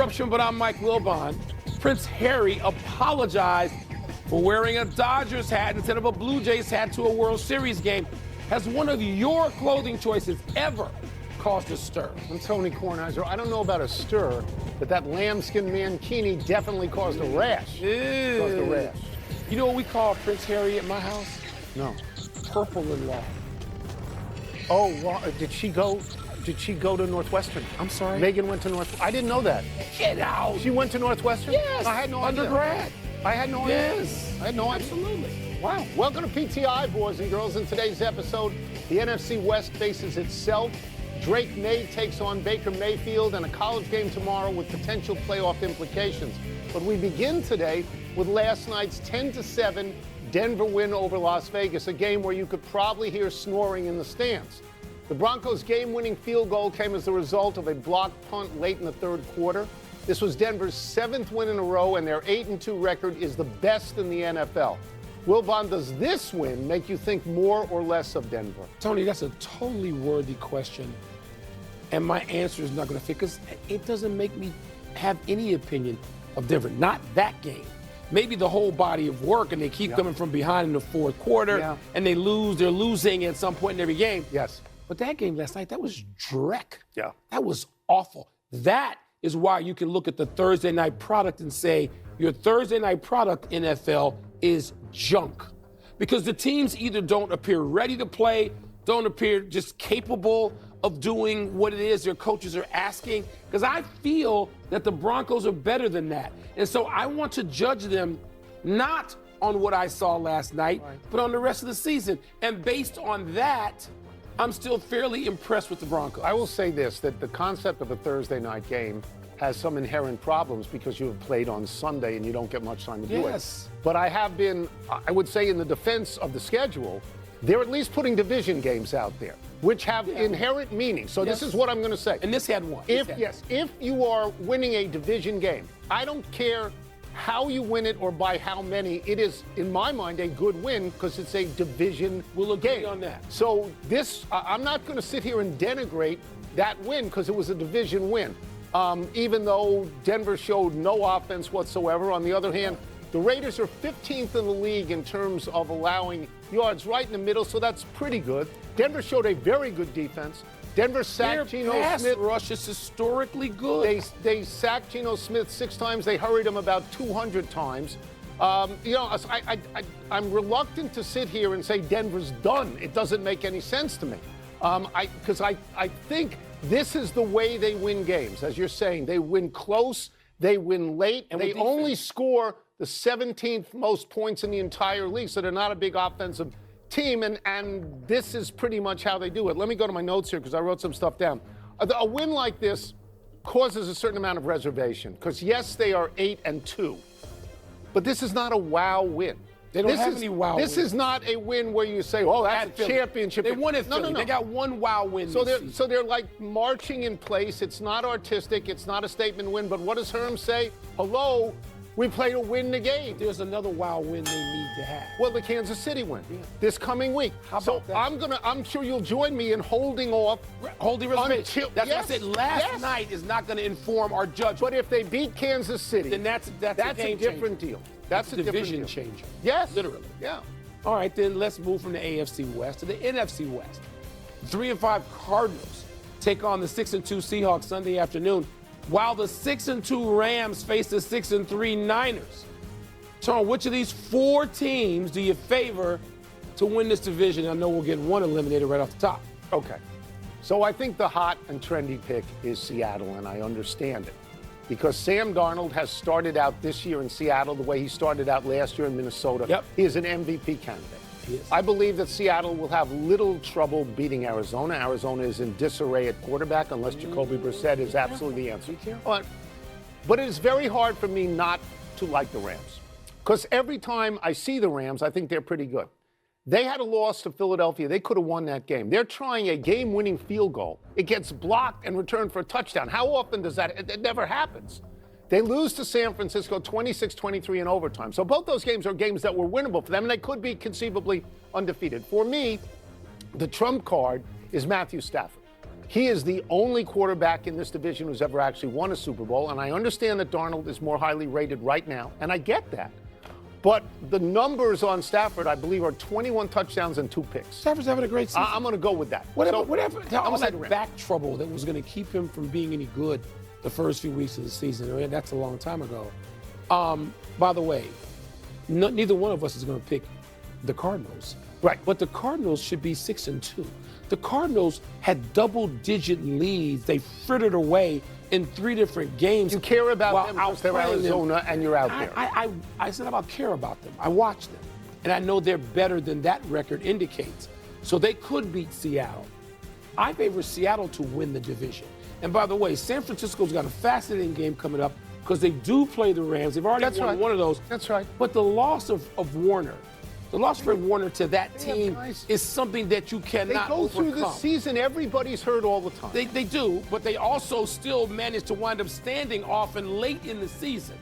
interruption, but I'm Mike Wilbon. Prince Harry apologized for wearing a Dodgers hat instead of a Blue Jays hat to a World Series game. Has one of your clothing choices ever caused a stir? I'm Tony Kornheiser. I don't know about a stir, but that lambskin mankini definitely caused a rash. Caused a rash. You know what we call Prince Harry at my house? No. Purple-in-law. Oh, well, did she go to Northwestern? I'm sorry? Megan went to Northwestern. I didn't know that. Get out. She went to Northwestern? Yes. I had no idea. Undergrad. I had no idea. Yes. I had no idea. Absolutely. Wow. Welcome to PTI, boys and girls. In today's episode, the NFC West faces itself. Drake May takes on Baker Mayfield, and a college game tomorrow with potential playoff implications. But we begin today with last night's 10-7 Denver win over Las Vegas, a game where you could probably hear snoring in the stands. The Broncos' game-winning field goal came as the result of a blocked punt late in the third quarter. This was Denver's 7th win in a row, and their 8-2 record is the best in the NFL. Wilbon, does this win make you think more or less of Denver? Tony, that's a totally worthy question, and my answer is not going to fit because it doesn't make me have any opinion of Denver. Not that game. Maybe the whole body of work, and they keep coming from behind in the fourth quarter, and they lose. They're losing at some point in every game. Yes. But that game last night, that was dreck. Yeah. That was awful. That is why you can look at the Thursday night product and say your Thursday night product, NFL, is junk. Because the teams either don't appear ready to play, don't appear just capable of doing what it is their coaches are asking. Because I feel that the Broncos are better than that. And so I want to judge them not on what I saw last night, but on the rest of the season. And based on that, I'm still fairly impressed with the Broncos. I will say this, that the concept of a Thursday night game has some inherent problems because you have played on Sunday and you don't get much time to do it. But I have been, I would say, in the defense of the schedule, they're at least putting division games out there, which have inherent meaning. So this is what I'm going to say. And this had one. If you are winning a division game, I don't care how you win it or by how many, it is, in my mind, a good win because it's a division We'll agree game. on that. So this, I'm not going to sit here and denigrate that win because it was a division win. Even though Denver showed no offense whatsoever. On the other hand, the Raiders are 15th in the league in terms of allowing yards, right in the middle, so that's pretty good. Denver showed a very good defense. Denver sacked Geno Smith. Their pass rush is historically good. They sacked Geno Smith 6 times. They hurried him about 200 times. I'm reluctant to sit here and say Denver's done. It doesn't make any sense to me. Because I think this is the way they win games. As you're saying, they win close, they win late, and they only score the 17th most points in the entire league, so they're not a big offensive team, and this is pretty much how they do it. Let me go to my notes here because I wrote some stuff down. A win like this causes a certain amount of reservation because, yes, they are 8-2, but this is not a wow win. They don't have any wow wins. This is not a win where you say, oh, that's a championship. They won at Philly. No. They got one wow win so they're like marching in place. It's not artistic. It's not a statement win. But what does Herm say? Hello, we play to win the game. There's another wow win they need to have. Well, the Kansas City win this coming week. How about that? I'm sure you'll join me in holding off. Holding reservation. That's what I said. Last night is not going to inform our judgment. But if they beat Kansas City, then that's a different deal. That's a division changer. Yes. Literally. Yeah. All right, then let's move from the AFC West to the NFC West. 3-5 Cardinals take on the 6-2 Seahawks Sunday afternoon, while the 6-2 Rams face the 6-3 Niners. Tom, which of these 4 teams do you favor to win this division? I know we'll get one eliminated right off the top. Okay. So I think the hot and trendy pick is Seattle, and I understand it. Because Sam Darnold has started out this year in Seattle the way he started out last year in Minnesota. Yep. He is an MVP candidate. He is. I believe that Seattle will have little trouble beating Arizona. Arizona is in disarray at quarterback unless Jacoby Brissett is absolutely the answer. But it is very hard for me not to like the Rams. Because every time I see the Rams, I think they're pretty good. They had a loss to Philadelphia. They could have won that game. They're trying a game-winning field goal. It gets blocked and returned for a touchdown. How often does that? It never happens. They lose to San Francisco 26-23 in overtime. So both those games are games that were winnable for them, and they could be conceivably undefeated. For me, the trump card is Matthew Stafford. He is the only quarterback in this division who's ever actually won a Super Bowl, and I understand that Darnold is more highly rated right now, and I get that. But the numbers on Stafford, I believe, are 21 touchdowns and 2 picks. Stafford's having a great season. I'm going to go with that. Whatever. All that Rams. back trouble that was going to keep him from being any good the first few weeks of the season. I mean, that's a long time ago. By the way, neither one of us is going to pick the Cardinals. Right. But the Cardinals should be 6-2. The Cardinals had double-digit leads. They frittered away in 3 different games. You care about them because they're Arizona and you're out there. I said about care about them. I watched them. And I know they're better than that record indicates. So they could beat Seattle. I favor Seattle to win the division. And by the way, San Francisco's got a fascinating game coming up because they do play the Rams. They've already won one of those. That's right. But the loss of Warner, the loss for Warner to that team is something that you cannot overcome. They go through the season, everybody's hurt all the time. They do, but they also still manage to wind up standing often late in the season.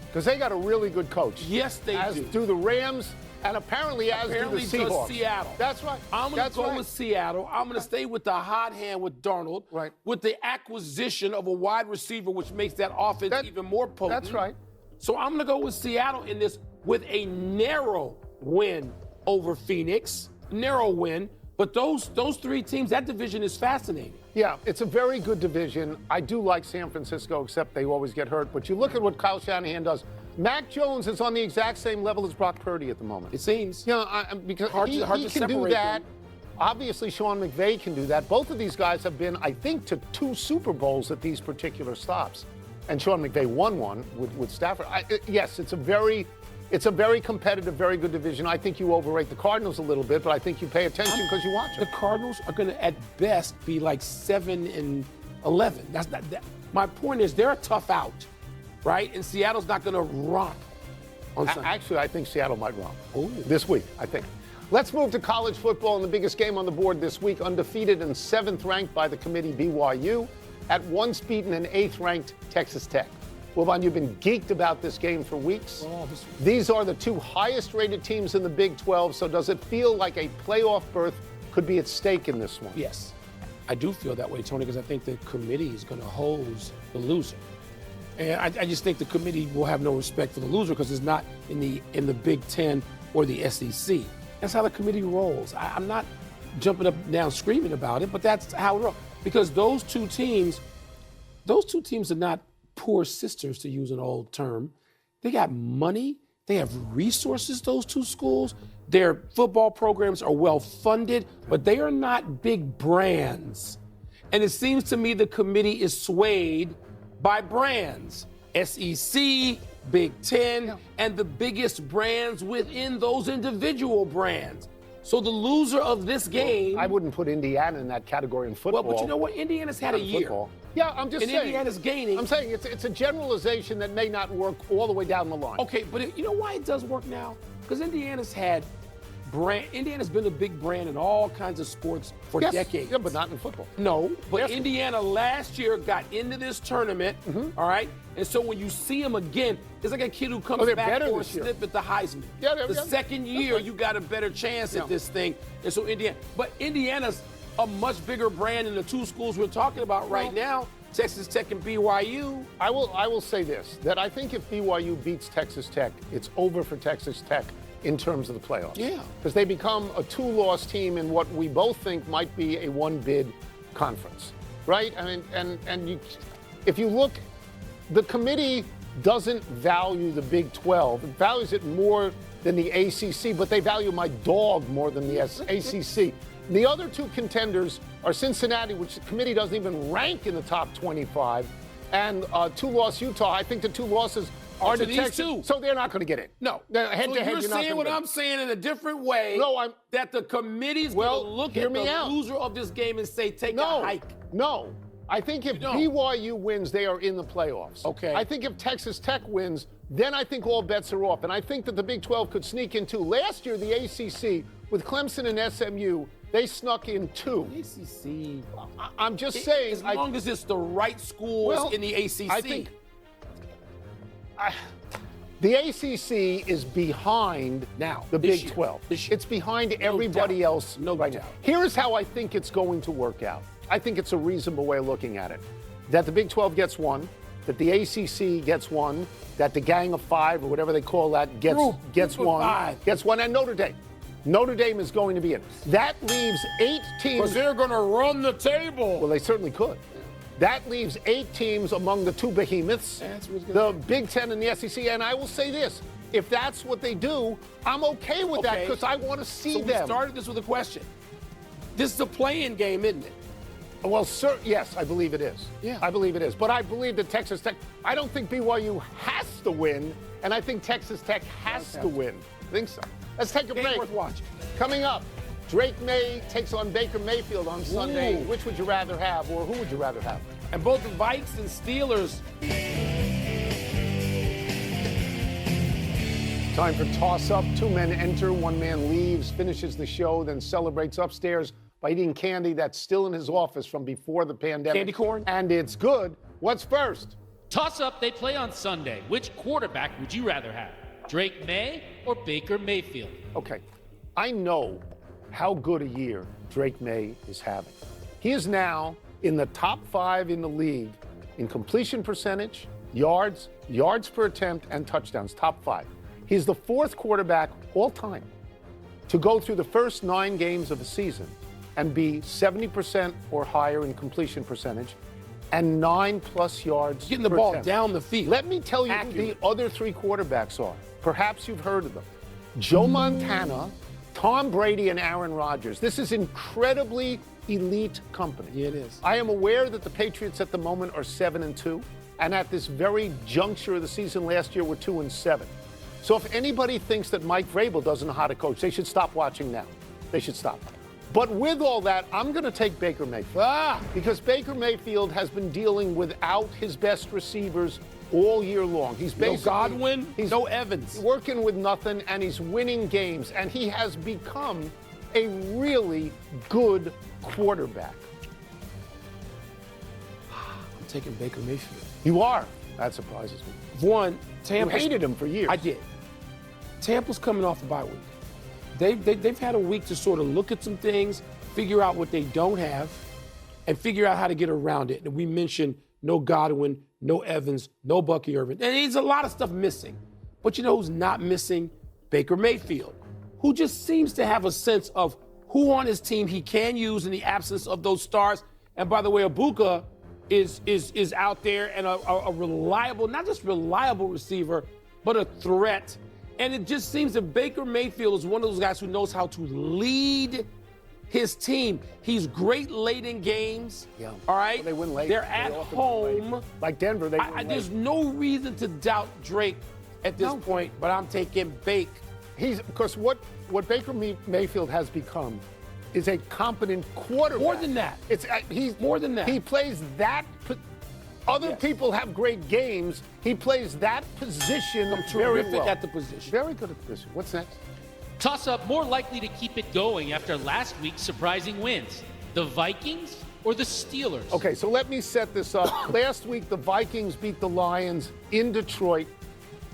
Because they got a really good coach. Yes, they do. As do the Rams, and apparently as do the Seahawks. Seattle. That's right. I'm going to go with Seattle. I'm going to stay with the hot hand with Darnold. Right. With the acquisition of a wide receiver, which makes that offense even more potent. That's right. So I'm going to go with Seattle in this with a narrow win over Phoenix. Narrow win. But those 3 teams, that division is fascinating. Yeah, it's a very good division. I do like San Francisco, except they always get hurt. But you look at what Kyle Shanahan does. Mac Jones is on the exact same level as Brock Purdy at the moment. It seems. Because hard he to can do that. Them. Obviously, Sean McVay can do that. Both of these guys have been, I think, to 2 Super Bowls at these particular stops. And Sean McVay won one with Stafford. Yes, it's a very competitive, very good division. I think you overrate the Cardinals a little bit, but I think you pay attention because you watch them. The Cardinals are going to, at best, be like 7-11. That's not that. My point is, they're a tough out, right? And Seattle's not going to romp on Sunday. Actually, I think Seattle might romp this week, I think. Let's move to college football and the biggest game on the board this week. Undefeated and 7th ranked by the committee, BYU, at once beaten and 8th ranked Texas Tech. Wilbon, you've been geeked about this game for weeks. These are the 2 highest rated teams in the Big 12, so does it feel like a playoff berth could be at stake in this one? Yes, I do feel that way, Tony, because I think the committee is going to hose the loser. And I just think the committee will have no respect for the loser because it's not in the Big 10 or the SEC. That's how the committee rolls. I'm not jumping up and down screaming about it, but that's how it rolls. Because those two teams are not poor sisters, to use an old term. They got money. They have resources, those 2 schools. Their football programs are well funded, but they are not big brands. And it seems to me the committee is swayed by brands. SEC, Big 10, and the biggest brands within those individual brands. So the loser of this game... I wouldn't put Indiana in that category in football. Well, but you know what? Indiana's had a year. Football. Yeah, I'm just saying. And Indiana's gaining. I'm saying it's a generalization that may not work all the way down the line. Okay, but you know why it does work now? Because Indiana's been a big brand in all kinds of sports for decades. Yeah, but not in football. No, but Indiana last year got into this tournament, all right? And so when you see them again, it's like a kid who comes back for a sniff at the Heisman. The second year, you got a better chance at this thing. And so Indiana's a much bigger brand than the 2 schools we're talking about right now, Texas Tech and BYU. I will say this, that I think if BYU beats Texas Tech, it's over for Texas Tech in terms of the playoffs. Yeah. Because they become a 2-loss team in what we both think might be a 1-bid conference, right? I mean, if you look, the committee doesn't value the Big 12. It values it more than the ACC, but they value my dog more than the ACC. The other 2 contenders are Cincinnati, which the committee doesn't even rank in the top 25, and 2-loss Utah. I think the 2 losses are to Texas, so they're not going to get in. No. Head-to-head, you're saying what I'm saying in a different way. No, that the committee's going to look at the loser of this game and say, take a hike. No. I think if BYU wins, they are in the playoffs. Okay. I think if Texas Tech wins, then I think all bets are off. And I think that the Big 12 could sneak in 2. Last year, the ACC, with Clemson and SMU, they snuck in 2. ACC. I'm just saying. As long as it's the right schools in the ACC. I think the ACC is behind the Big 12. It's behind everybody else right now. Here's how I think it's going to work out. I think it's a reasonable way of looking at it. That the Big 12 gets one, that the ACC gets one, that the Gang of Five, or whatever they call that, gets one, and Notre Dame. Notre Dame is going to be in. That leaves 8 teams. Because they're going to run the table. Well, they certainly could. That leaves 8 teams among the 2 behemoths, the Big Ten and the SEC. And I will say this, if that's what they do, I'm okay with that because I want to see them. We started this with a question. This is a play-in game, isn't it? Well, sir, yes, I believe it is. Yeah. I believe it is. But I believe that Texas Tech, I don't think BYU has to win, and I think Texas Tech has to win. I think so. Let's take a break. Worth watching. Coming up, Drake May takes on Baker Mayfield on Sunday. Which would you rather have, or who would you rather have? And both the Vikes and Steelers. Time for toss-up. 2 men enter, 1 man leaves, finishes the show, then celebrates upstairs by eating candy that's still in his office from before the pandemic. Candy corn? And it's good. What's first? Toss-up, they play on Sunday. Which quarterback would you rather have? Drake May or Baker Mayfield? Okay, I know how good a year Drake May is having. He is now in the top 5 in the league in completion percentage, yards per attempt, and touchdowns, top 5. He's the 4th quarterback all time to go through the first 9 games of a season and be 70% or higher in completion percentage and 9+ yards Getting the per ball attempt. down the field. Let me tell you who the other 3 quarterbacks are. Perhaps you've heard of them. Joe Montana, Tom Brady, and Aaron Rodgers. This is incredibly elite company. Yeah, it is. I am aware that the Patriots at the moment are 7-2, and at this very juncture of the season last year were 2-7. So if anybody thinks that Mike Vrabel doesn't know how to coach, they should stop watching now. They should stop. But with all that, I'm going to take Baker Mayfield. Because Baker Mayfield has been dealing without his best receivers all year long. He's basically no Godwin, no Evans. Working with nothing, and he's winning games. And he has become a really good quarterback. I'm taking Baker Mayfield. You are? That surprises me. One, Tampa. You hated him for years. I did. Tampa's coming off a bye week. They've had a week to sort of look at some things, figure out what they don't have, and figure out how to get around it. And we mentioned no Godwin, no Evans, no Bucky Irvin. And there's a lot of stuff missing. But you know who's not missing? Baker Mayfield, who just seems to have a sense of who on his team he can use in the absence of those stars. And by the way, Ibuka is out there and a reliable, not just reliable receiver, but a threat. And it just seems that Baker Mayfield is one of those guys who knows how to lead his team. He's great late in games. Yeah. All right? Well, they win late. They're at home. Like Denver, they win late. There's no reason to doubt Drake at this point, but I'm taking Bake. Because what Baker Mayfield has become is a competent quarterback. More than that. He's more than that. He plays that. Other people have great games. He plays that position very well. At the position. Very good at the position. What's next? Toss-up, more likely to keep it going after last week's surprising wins. The Vikings or the Steelers? Okay, so let me set this up. Last week, the Vikings beat the Lions in Detroit.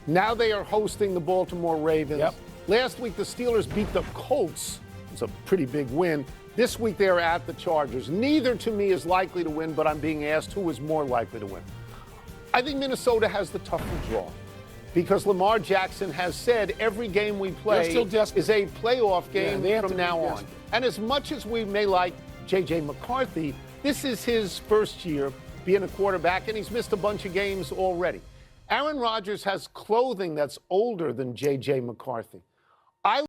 Now they are hosting the Baltimore Ravens. Yep. Last week, the Steelers beat the Colts. It's a pretty big win. This week, they are at the Chargers. Neither, to me, is likely to win, but I'm being asked who is more likely to win. I think Minnesota has the tougher draw because Lamar Jackson has said every game we play is a playoff game from now on. And as much as we may like J.J. McCarthy, this is his first year being a quarterback, and he's missed a bunch of games already. Aaron Rodgers has clothing that's older than J.J. McCarthy.